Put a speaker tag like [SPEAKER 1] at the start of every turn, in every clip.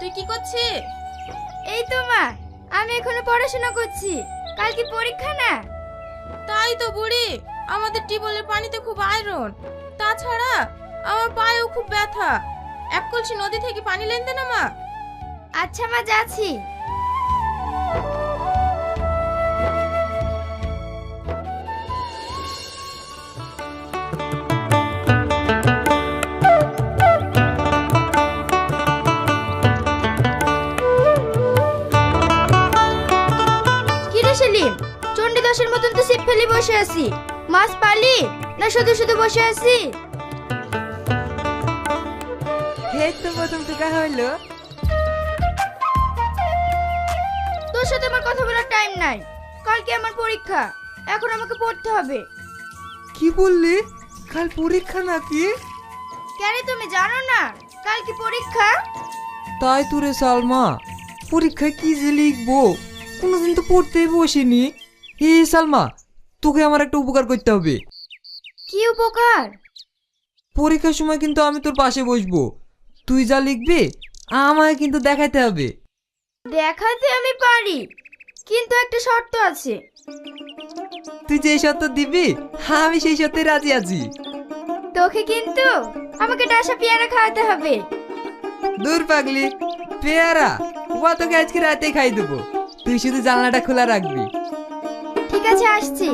[SPEAKER 1] তুই কি করছিস?
[SPEAKER 2] এই তো মা, আমি এখনো পড়াশোনা করছি। কাল কি পরীক্ষা না?
[SPEAKER 1] তাই তো বুড়ি, আমাদের টিউবওয়েলের পানিতে খুব আয়রন। তাছাড়া আমার পায়েও খুব ব্যথা। এক কলসি নদী থেকে পানি লেনতে না মা।
[SPEAKER 2] আচ্ছা মা, যাচ্ছি। কিরে সেলিম, চণ্ডীদাসের মতন তো সিপ ফেলে বসে আছি। মাছ পালি না শুধু শুধু বসে আছি?
[SPEAKER 3] এই তো প্রথম টুকা হইলো।
[SPEAKER 2] তোর সাথে আমার কথা বলার টাইম নাই। কালকে আমার পরীক্ষা, এখন আমাকে পড়তে হবে।
[SPEAKER 3] কি বললি? কাল পরীক্ষা নাকি?
[SPEAKER 2] কেন তুমি জানো না কাল কি পরীক্ষা?
[SPEAKER 3] তাই তো রে সালমা, পরীক্ষায় কি যে লিখবো কোনোদিন তো পড়তেই বসিনি। হে সালমা, তোকে আমার একটা উপকার করতে হবে।
[SPEAKER 2] কি উপকার?
[SPEAKER 3] পরীক্ষার সময় কিন্তু আমি তোর পাশে বসবো। তুই যা লিখবি আমায় কিন্তু দেখাইতে হবে।
[SPEAKER 2] দেখাতে আমি পারি, কিন্তু একটা শর্ত আছে।
[SPEAKER 3] তুই যে শর্ত দিবি আমি সেই শর্তে রাজি আছি।
[SPEAKER 2] তোকে কিন্তু আমাকে ডাসা পেয়ারা খাওয়াতে হবে।
[SPEAKER 3] দূর পাগলি, পেয়ারা ওয়া তোকে আজকে রাতে খাই দেবো। তুই শুধু জানলাটা খোলা রাখবি।
[SPEAKER 2] ঠিক আছে, আসছি।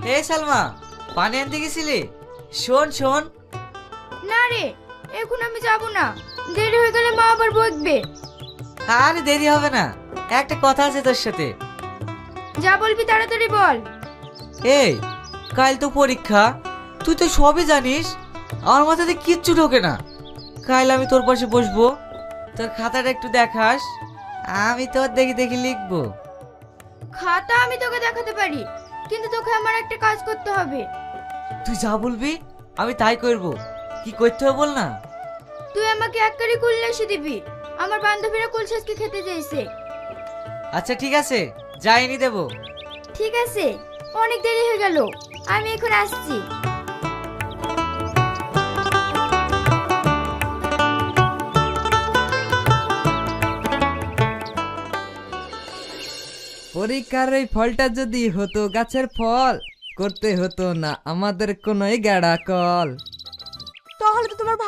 [SPEAKER 4] হে সালমা, পানি আনতে গেছিলি? শোন শোন,
[SPEAKER 2] না রে, এখন আমি যাব না। দেরি হয়ে গেলে মা আবার বকবে।
[SPEAKER 4] আরে দেরি হবে না, একটা কথা আছে তোর সাথে।
[SPEAKER 2] যা বলবি তাড়াতাড়ি বল।
[SPEAKER 4] এই, কাল তো পরীক্ষা, তুই তো সবই জানিস। আমার মাথাতে কিচ্ছু ঢোকে না। কাল আমি তোর পাশে বসবো, তোর খাতাটা একটু দেখাস, আমি তোর দেখি দেখি লিখবো।
[SPEAKER 2] খাতা আমি তোকে দেখাতে পারি, কিন্তু তোকে আমার একটা কাজ করতে হবে।
[SPEAKER 4] তুই যা বলবি আমি তাই করব। কি করতে হবে বল না।
[SPEAKER 2] তুই আমাকে এক কারি কুললেশি দিবি। আমার বান্ধবীরা কুলশাসকে খেতে চাইছে।
[SPEAKER 4] আচ্ছা ঠিক আছে, যাইনি দেবো।
[SPEAKER 2] ঠিক আছে, অনেক দেরি হয়ে গেল, আমি এখন আসছি।
[SPEAKER 3] পরীক্ষার এই ফলটা যদি হতো গাছের ফল, করতে হতো না আমাদের কোনো গাড়া কল।
[SPEAKER 1] তাহলে তো তোমার